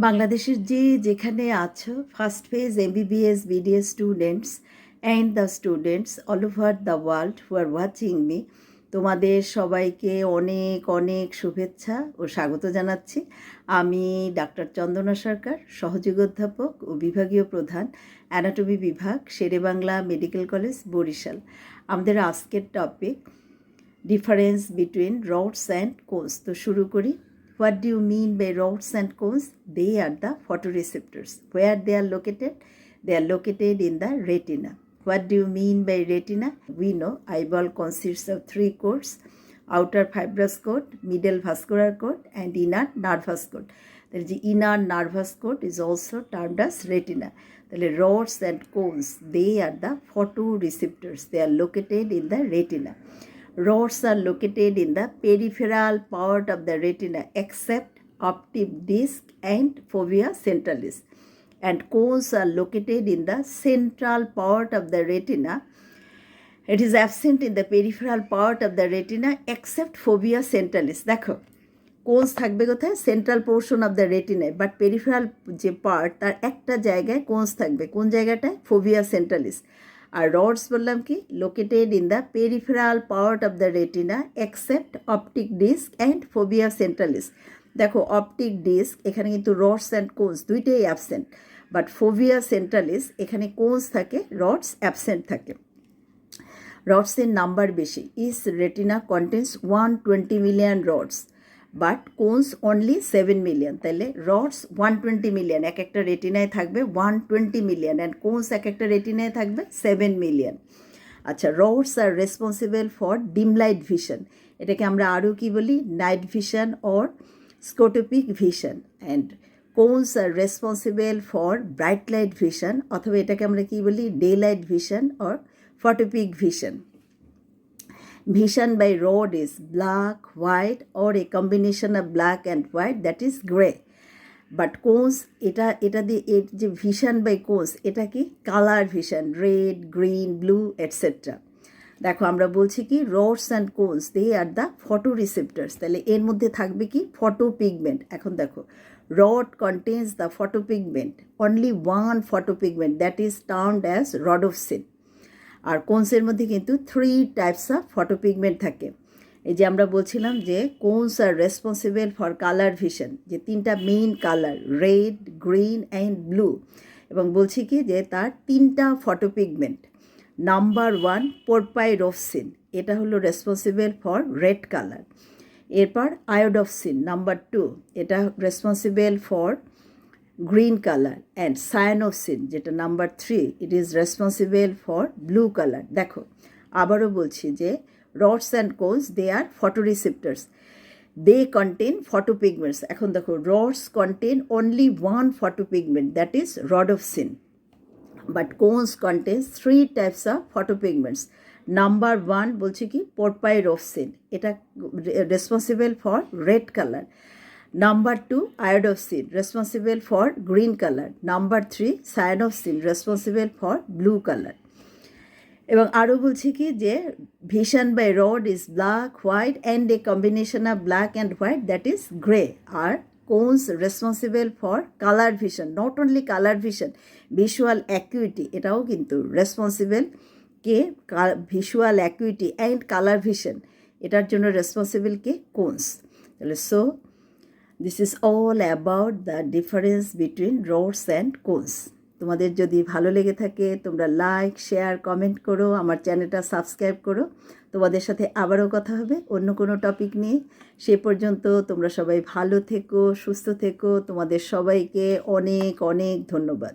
বাংলাদেশের যেখানে আছো first phase MBBS BDS students and the students all over the world who are watching me, তোমাদের সবাইকে অনেক অনেক শুভেচ্ছা ও স্বাগত জানাচ্ছি। আমি ডাক্তার চন্দনা সরকার, সহযোগী অধ্যাপক ও বিভাগীয় প্রধান, অ্যানাটমি বিভাগ, শেরেবাংলা মেডিকেল কলেজ, বরিশাল। আমাদের আজকের topic difference between rods and cones. তো শুরু করি। What do you mean by rods and cones? They are the photoreceptors. Where they are located? They are located in the retina. What do you mean by retina? We know eyeball consists of three coats: outer fibrous coat, middle vascular coat, and inner nervous coat. The inner nervous coat is also termed as retina. The rods and cones, they are the photoreceptors. They are located in the retina. Rods are located in the peripheral part of the retina except optic disc and fovea centralis, and cones are located in the central part of the retina. It is absent in the peripheral part of the retina except fovea centralis. দেখো cones থাকবে কোথায়? Central portion of the রেটিনায়, but peripheral যে part তার একটা জায়গায় cones থাকবে। কোন জায়গাটায়? ফোভিয়া সেন্ট্রালিস। আর রডস বললাম কি? Located in the peripheral part of the retina except optic disc and fovea centralis. দেখো অপটিক ডিস্ক এখানে কিন্তু রডস অ্যান্ড কোনস দুইটাই অ্যাবসেন্ট, বাট ফোভিয়া সেন্ট্রালিস এখানে কোনস থাকে, রডস অ্যাবসেন্ট থাকে। রডসের নাম্বার বেশি। Is retina contains 120 million rods, but cones only 7 million. তাহলে রডস 120 মিলিয়ন, এক একটা রেটিনায় থাকবে 120 মিলিয়ন, অ্যান্ড কোনস এক একটা রেটিনায় থাকবে 7 মিলিয়ন। আচ্ছা, rods are responsible for dim light vision. এটাকে আমরা আরও কি বলি? Night vision or scotopic vision. And cones are responsible for bright light vision, অথবা এটাকে আমরা কি বলি? Day light vision or photopic vision. Vision by rod is black, white, or a combination of black and white, that is grey. But cones, এটা দিয়ে যে vision by cones, এটা কি? Colour vision, red, green, blue, etcetera. দেখো আমরা বলছি কি? Rods and cones they are the photoreceptors. তাহলে এর মধ্যে থাকবে কি? Photopigment. এখন দেখো rod contains the photopigment, only one photopigment, that is termed as rhodopsin. আর কোনসের মধ্যে কিন্তু 3 টাইপস অফ ফটোপিগমেন্ট থাকে। এই যে আমরা বলছিলাম যে cones are responsible for colour vision, যে 3টা main colour, red, green and blue, এবং বলছি কি যে তার 3টা ফটোপিগমেন্ট। নাম্বার 1 পোরপাইরোফসিন, এটা হলো রেসপন্সিবল ফর রেড কালার। এরপর আয়োডোফসিন নাম্বার 2, এটা responsible for green colour. And cyanopsin যেটা number 3, it is responsible for blue colour. দেখো আবারও বলছি যে rods and cones they are photoreceptors, they contain photopigments. এখন দেখো rods contain only one photopigment, that is rhodopsin, but cones contains 3 types of photopigments. Number 1 বলছি কি? Porphyropsin, এটা responsible for red colour. Number 2 iodopsin, responsible for green color. Number 3 cyanopsin, responsible for blue color. এবং আরও বলছি কি যে vision by rod is black, white and a combination of black and white, that is grey. আর cones responsible for colour vision, not only colour vision, visual acuity, এটাও কিন্তু responsible কে? Visual acuity and colour vision, এটার জন্য responsible কে? Cones. তাহলে so this is all about the difference between rods and cones. তোমাদের যদি ভালো লেগে থাকে তোমরা লাইক, শেয়ার, কমেন্ট করো, আমার চ্যানেলটা সাবস্ক্রাইব করো। তোমাদের সাথে আবারও কথা হবে অন্য কোনো টপিক নিয়ে। সে পর্যন্ত তোমরা সবাই ভালো থেকো, সুস্থ থেকো। তোমাদের সবাইকে অনেক অনেক ধন্যবাদ।